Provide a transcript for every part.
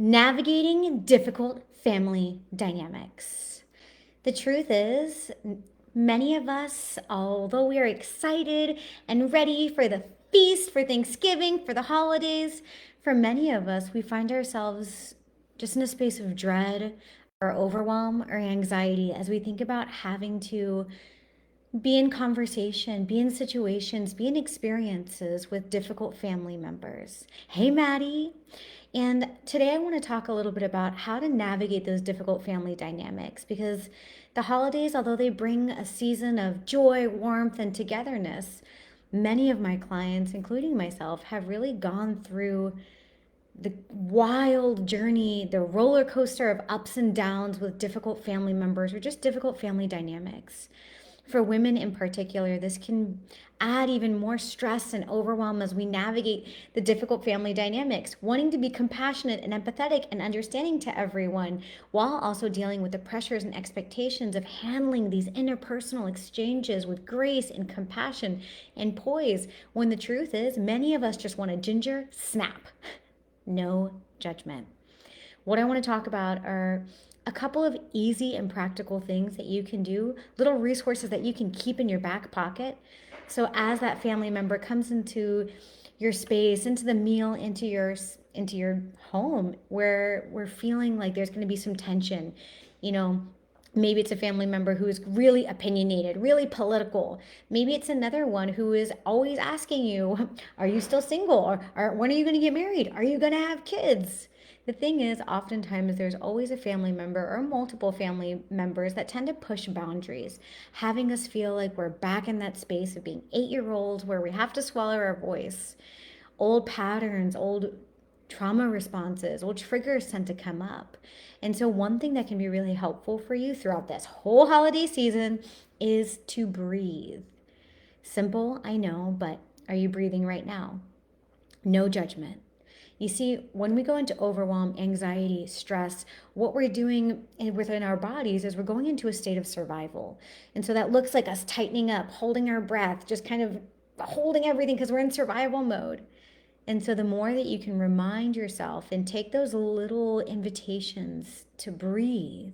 Navigating difficult family dynamics. The truth is, many of us, although we are excited and ready for the feast, for Thanksgiving, for the holidays, for many of us, we find ourselves just in a space of dread or overwhelm or anxiety as we think about having to be in conversation, be in situations, be in experiences with difficult family members. Hey, Maddie. And today I want to talk a little bit about how to navigate those difficult family dynamics because the holidays, although they bring a season of joy, warmth, and togetherness, many of my clients, including myself, have really gone through the wild journey, the roller coaster of ups and downs with difficult family members or just difficult family dynamics. For women in particular, this can add even more stress and overwhelm as we navigate the difficult family dynamics, wanting to be compassionate and empathetic and understanding to everyone, while also dealing with the pressures and expectations of handling these interpersonal exchanges with grace and compassion and poise, when the truth is, many of us just want a ginger snap. No judgment. What I want to talk about are a couple of easy and practical things that you can do, little resources that you can keep in your back pocket. So as that family member comes into your space, into the meal, into your home where we're feeling like there's going to be some tension, you know, maybe it's a family member who is really opinionated, really political. Maybe it's another one who is always asking you, are you still single? Or when are you going to get married? Are you going to have kids? The thing is, oftentimes there's always a family member or multiple family members that tend to push boundaries, having us feel like we're back in that space of being 8-year-olds where we have to swallow our voice. Old patterns, old trauma responses, old triggers tend to come up. And so, one thing that can be really helpful for you throughout this whole holiday season is to breathe. Simple, I know, but are you breathing right now? No judgment. You see, when we go into overwhelm, anxiety, stress, what we're doing within our bodies is we're going into a state of survival. And so that looks like us tightening up, holding our breath, just kind of holding everything because we're in survival mode. And so the more that you can remind yourself and take those little invitations to breathe,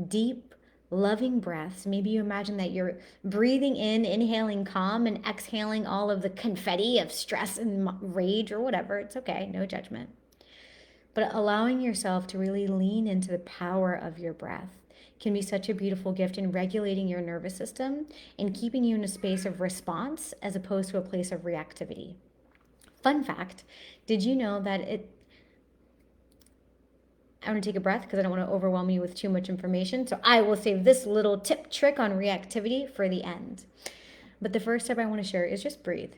deep, loving breaths. Maybe you imagine that you're breathing in, inhaling calm, and exhaling all of the confetti of stress and rage or whatever. It's okay, no judgment. But allowing yourself to really lean into the power of your breath can be such a beautiful gift in regulating your nervous system and keeping you in a space of response as opposed to a place of reactivity. Fun fact, did you know that I want to take a breath because I don't want to overwhelm you with too much information. So I will save this little tip trick on reactivity for the end. But the first step I want to share is just breathe.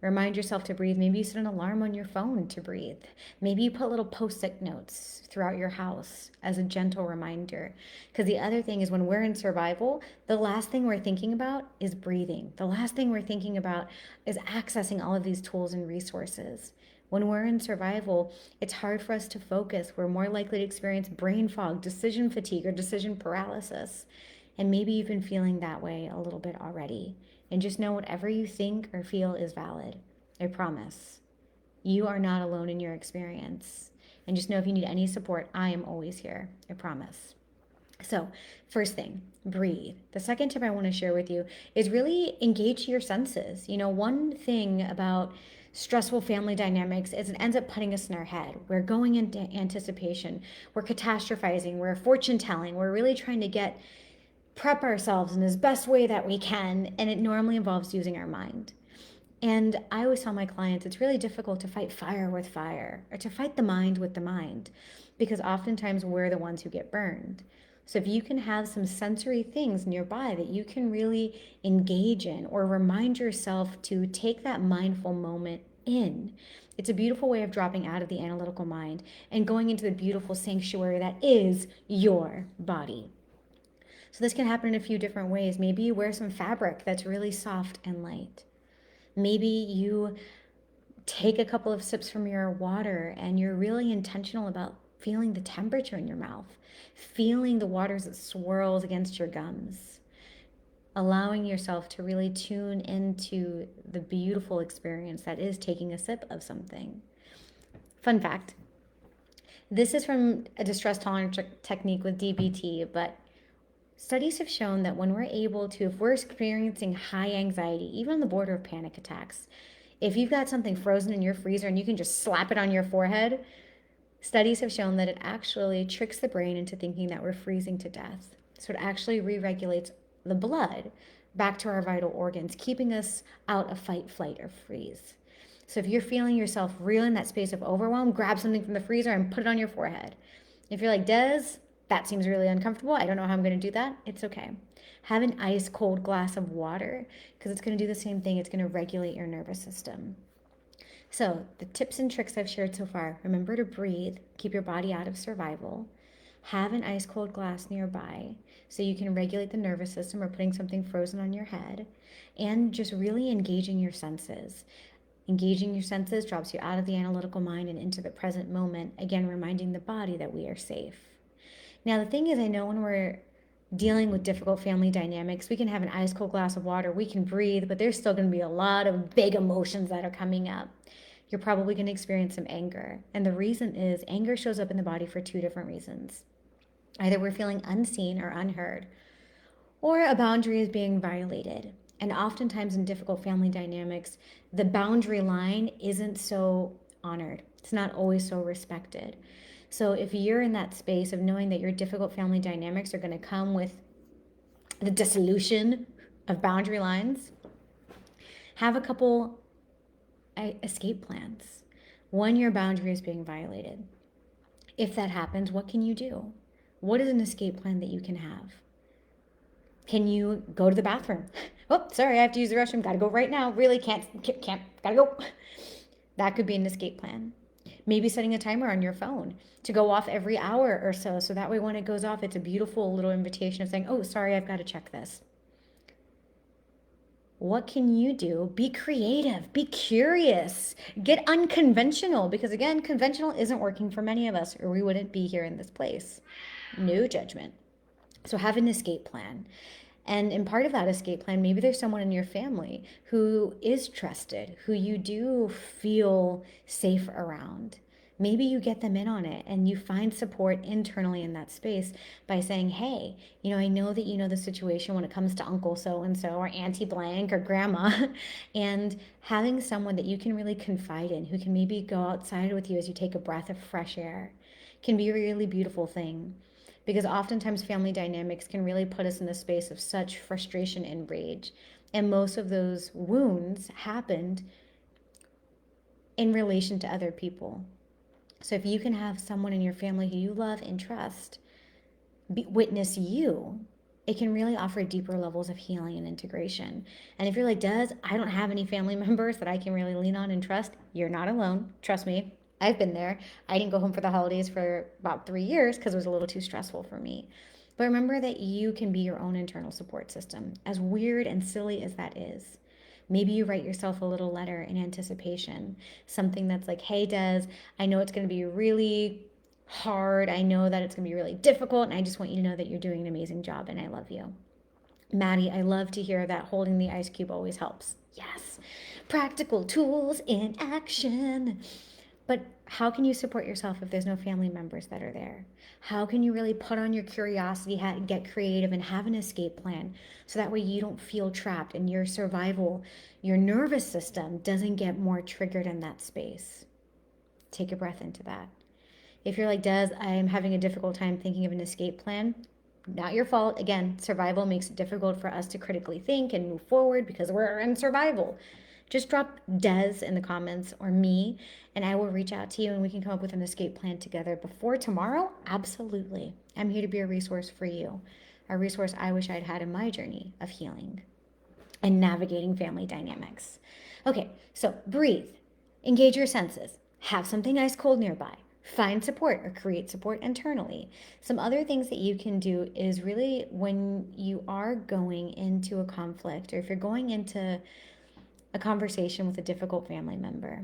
Remind yourself to breathe. Maybe you set an alarm on your phone to breathe. Maybe you put little post-it notes throughout your house as a gentle reminder. Because the other thing is when we're in survival, the last thing we're thinking about is breathing. The last thing we're thinking about is accessing all of these tools and resources. When we're in survival, it's hard for us to focus. We're more likely to experience brain fog, decision fatigue, or decision paralysis. And maybe you've been feeling that way a little bit already. And just know whatever you think or feel is valid. I promise. You are not alone in your experience. And just know if you need any support, I am always here. I promise. So, first thing, breathe. The second tip I want to share with you is really engage your senses. You know, one thing about stressful family dynamics is it ends up putting us in our head. We're going into anticipation, we're catastrophizing, we're fortune telling, we're really trying to prep ourselves in the best way that we can, and it normally involves using our mind. And I always tell my clients it's really difficult to fight fire with fire or to fight the mind with the mind because oftentimes we're the ones who get burned. So if you can have some sensory things nearby that you can really engage in or remind yourself to take that mindful moment in, it's a beautiful way of dropping out of the analytical mind and going into the beautiful sanctuary that is your body. So this can happen in a few different ways. Maybe you wear some fabric that's really soft and light. Maybe you take a couple of sips from your water and you're really intentional about feeling the temperature in your mouth, feeling the waters that swirls against your gums, allowing yourself to really tune into the beautiful experience that is taking a sip of something. Fun fact, This is from a distress tolerance technique with DBT, but studies have shown that when we're able to, if we're experiencing high anxiety, even on the border of panic attacks, if you've got something frozen in your freezer and you can just slap it on your forehead, studies have shown that it actually tricks the brain into thinking that we're freezing to death. So it actually re regulates the blood back to our vital organs, keeping us out of fight, flight, or freeze. So if you're feeling yourself real in that space of overwhelm, grab something from the freezer and put it on your forehead. If you're like, Des, that seems really uncomfortable, I don't know how I'm going to do that, it's okay. Have an ice cold glass of water because it's going to do the same thing. It's going to regulate your nervous system. So, the tips and tricks I've shared so far: remember to breathe, keep your body out of survival, have an ice cold glass nearby so you can regulate the nervous system or putting something frozen on your head, and just really engaging your senses. Engaging your senses drops you out of the analytical mind and into the present moment, again, reminding the body that we are safe. Now, the thing is, I know when we're dealing with difficult family dynamics, we can have an ice cold glass of water, we can breathe, but there's still going to be a lot of big emotions that are coming up. You're probably going to experience some anger. And the reason is anger shows up in the body for two different reasons. Either we're feeling unseen or unheard, or a boundary is being violated. And oftentimes in difficult family dynamics, the boundary line isn't so honored. It's not always so respected. So if you're in that space of knowing that your difficult family dynamics are going to come with the dissolution of boundary lines, have a couple escape plans. One, your boundary is being violated. If that happens, what can you do? What is an escape plan that you can have? Can you go to the bathroom? Oh, sorry, I have to use the restroom. Gotta go right now. Really can't, gotta go. That could be an escape plan. Maybe setting a timer on your phone to go off every hour or so. So that way when it goes off, it's a beautiful little invitation of saying, oh, sorry, I've got to check this. What can you do? Be creative, be curious, get unconventional, because again, conventional isn't working for many of us, or we wouldn't be here in this place. No judgment. So have an escape plan. And in part of that escape plan, maybe there's someone in your family who is trusted, who you do feel safe around. Maybe you get them in on it and you find support internally in that space by saying, hey, I know that you know the situation when it comes to Uncle so and so or Auntie Blank or Grandma, and having someone that you can really confide in who can maybe go outside with you as you take a breath of fresh air can be a really beautiful thing. Because oftentimes family dynamics can really put us in the space of such frustration and rage. And most of those wounds happened in relation to other people. So if you can have someone in your family who you love and trust witness you, it can really offer deeper levels of healing and integration. And if you're like, I don't have any family members that I can really lean on and trust, you're not alone. Trust me, I've been there. I didn't go home for the holidays for about 3 years because it was a little too stressful for me. But remember that you can be your own internal support system, as weird and silly as that is. Maybe you write yourself a little letter in anticipation, something that's like, hey, Des, I know it's going to be really hard. I know that it's going to be really difficult, and I just want you to know that you're doing an amazing job and I love you. Maddie, I love to hear that holding the ice cube always helps. Yes. Practical tools in action. But how can you support yourself if there's no family members that are there? How can you really put on your curiosity hat and get creative and have an escape plan so that way you don't feel trapped and your survival, your nervous system doesn't get more triggered in that space? Take a breath into that. If you're like, Des, I'm having a difficult time thinking of an escape plan, not your fault. Again, survival makes it difficult for us to critically think and move forward because we're in survival. Just drop Des in the comments or me, and I will reach out to you and we can come up with an escape plan together before tomorrow. Absolutely. I'm here to be a resource for you, a resource I wish I'd had in my journey of healing and navigating family dynamics. Okay, so breathe, engage your senses, have something ice cold nearby, find support or create support internally. Some other things that you can do is really when you are going into a conflict or if you're going into a conversation with a difficult family member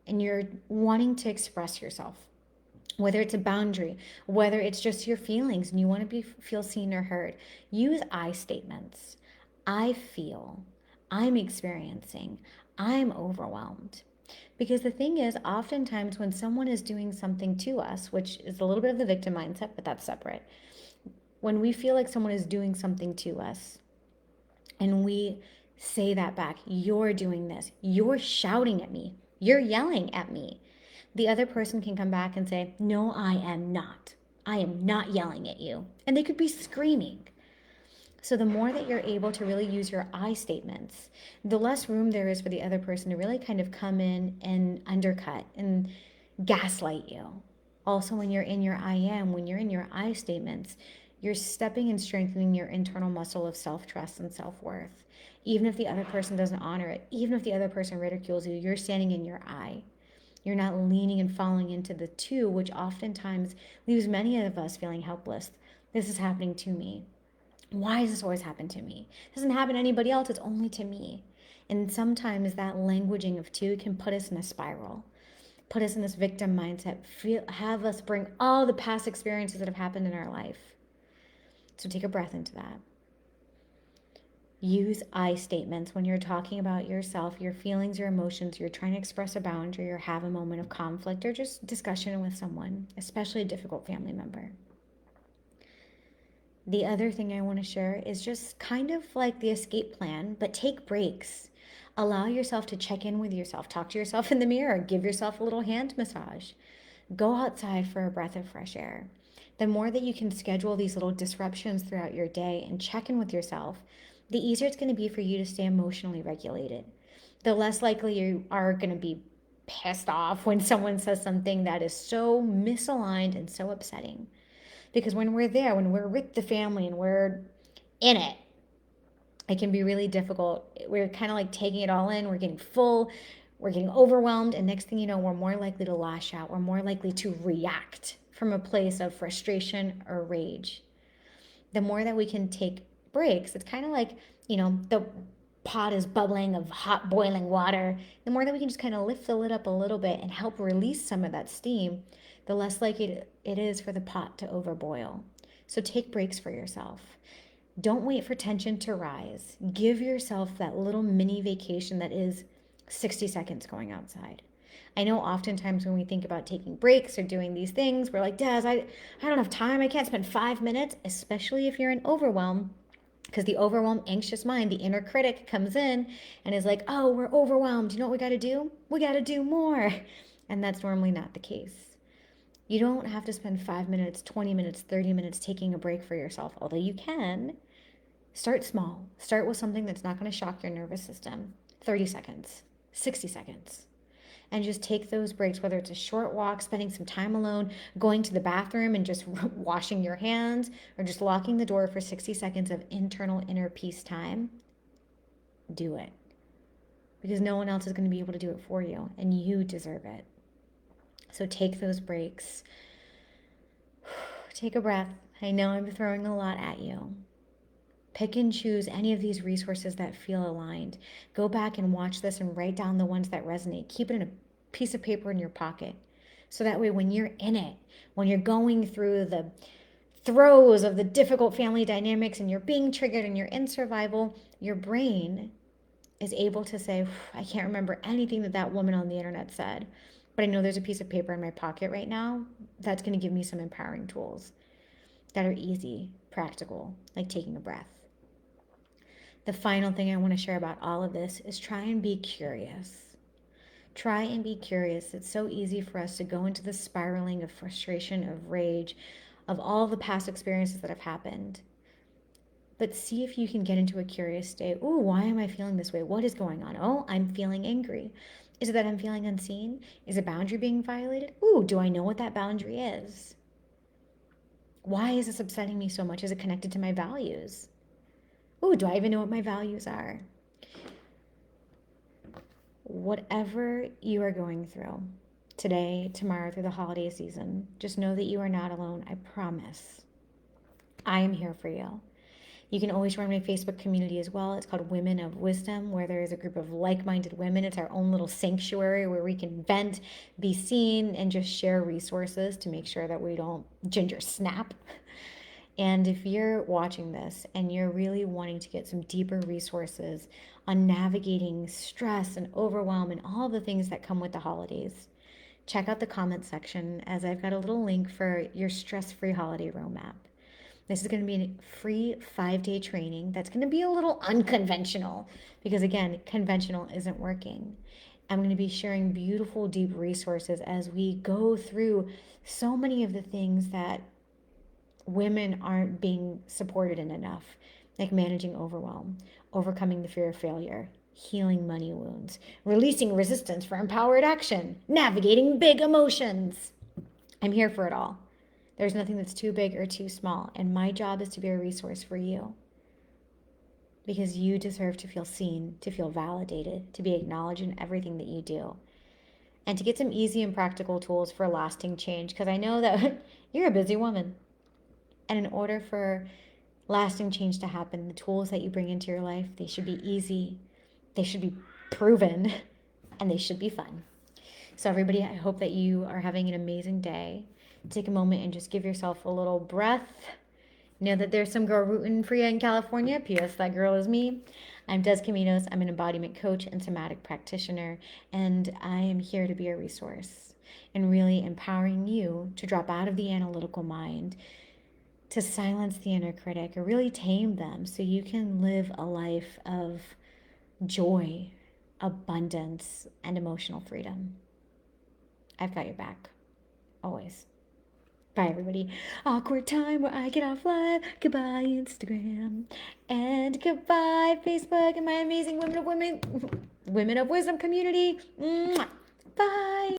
and you're wanting to express yourself, whether it's a boundary, whether it's just your feelings and you want to feel seen or heard, use I statements. I feel, I'm experiencing, I'm overwhelmed. Because the thing is, oftentimes when someone is doing something to us, which is a little bit of the victim mindset, but that's separate, when we feel like someone is doing something to us and we say that back, you're doing this, you're shouting at me, you're yelling at me, the other person can come back and say, no, I am not. I am not yelling at you. And they could be screaming. So the more that you're able to really use your I statements, the less room there is for the other person to really kind of come in and undercut and gaslight you. Also, when you're in your I am, when you're in your I statements, you're stepping and strengthening your internal muscle of self-trust and self-worth. Even if the other person doesn't honor it, even if the other person ridicules you, you're standing in your I. You're not leaning and falling into the two, which oftentimes leaves many of us feeling helpless. This is happening to me. Why does this always happen to me? It doesn't happen to anybody else, it's only to me. And sometimes that languaging of two can put us in a spiral, put us in this victim mindset, have us bring all the past experiences that have happened in our life. So take a breath into that. Use I statements when you're talking about yourself, your feelings, your emotions, you're trying to express a boundary or have a moment of conflict or just discussion with someone, especially a difficult family member. The other thing I want to share is just kind of like the escape plan, but take breaks. Allow yourself to check in with yourself, talk to yourself in the mirror, give yourself a little hand massage, go outside for a breath of fresh air. The more that you can schedule these little disruptions throughout your day and check in with yourself, the easier it's going to be for you to stay emotionally regulated. The less likely you are going to be pissed off when someone says something that is so misaligned and so upsetting. Because when we're there, when we're with the family and we're in it, it can be really difficult. We're kind of like taking it all in. We're getting full, we're getting overwhelmed. And next thing you know, we're more likely to lash out. We're more likely to react from a place of frustration or rage. The more that we can take breaks, it's kind of like, the pot is bubbling of hot boiling water. The more that we can just kind of lift the lid up a little bit and help release some of that steam, the less likely it is for the pot to overboil. So take breaks for yourself. Don't wait for tension to rise. Give yourself that little mini vacation that is 60 seconds going outside. I know oftentimes when we think about taking breaks or doing these things, we're like, Des, I don't have time. I can't spend 5 minutes, especially if you're in overwhelm. Because the overwhelmed, anxious mind, the inner critic comes in and is like, oh, we're overwhelmed. You know what we got to do? We got to do more. And that's normally not the case. You don't have to spend 5 minutes, 20 minutes, 30 minutes taking a break for yourself, although you can. Start small. Start with something that's not going to shock your nervous system. 30 seconds, 60 seconds. And just take those breaks, whether it's a short walk, spending some time alone, going to the bathroom and just washing your hands, or just locking the door for 60 seconds of internal inner peace time. Do it. Because no one else is going to be able to do it for you, and you deserve it. So take those breaks. Take a breath. I know I'm throwing a lot at you. Pick and choose any of these resources that feel aligned. Go back and watch this and write down the ones that resonate. Keep it in a piece of paper in your pocket. So that way when you're in it, when you're going through the throes of the difficult family dynamics and you're being triggered and you're in survival, your brain is able to say, I can't remember anything that woman on the internet said, but I know there's a piece of paper in my pocket right now that's going to give me some empowering tools that are easy, practical, like taking a breath. The final thing I want to share about all of this is try and be curious. Try and be curious. It's so easy for us to go into the spiraling of frustration, of rage, of all the past experiences that have happened. But see if you can get into a curious state. Ooh, why am I feeling this way? What is going on? Oh, I'm feeling angry. Is it that I'm feeling unseen? Is a boundary being violated? Ooh, do I know what that boundary is? Why is this upsetting me so much? Is it connected to my values? Ooh, do I even know what my values are? Whatever you are going through today, tomorrow, through the holiday season, just know that you are not alone. I promise. I am here for you. You can always join my Facebook community as well. It's called Women of Wisdom, where there is a group of like-minded women. It's our own little sanctuary where we can vent, be seen, and just share resources to make sure that we don't ginger snap. And if you're watching this and you're really wanting to get some deeper resources on navigating stress and overwhelm and all the things that come with the holidays, check out the comment section as I've got a little link for your stress-free holiday roadmap. This is going to be a free 5-day training that's going to be a little unconventional because, again, conventional isn't working. I'm going to be sharing beautiful, deep resources as we go through so many of the things that women aren't being supported in enough, like managing overwhelm, overcoming the fear of failure, healing money wounds, releasing resistance for empowered action, navigating big emotions. I'm here for it all. There's nothing that's too big or too small, and my job is to be a resource for you because you deserve to feel seen, to feel validated, to be acknowledged in everything that you do, and to get some easy and practical tools for lasting change because I know that you're a busy woman. And in order for lasting change to happen, the tools that you bring into your life, they should be easy, they should be proven, and they should be fun. So everybody, I hope that you are having an amazing day. Take a moment and just give yourself a little breath. Know that there's some girl rooting for you in California. P.S. That girl is me. I'm Des Caminos. I'm an embodiment coach and somatic practitioner, and I am here to be a resource and really empowering you to drop out of the analytical mind, to silence the inner critic, or really tame them so you can live a life of joy, abundance, and emotional freedom. I've got your back, always. Bye, everybody. Awkward time where I get off live. Goodbye, Instagram. And goodbye, Facebook, and my amazing Women of Wisdom community. Mwah. Bye.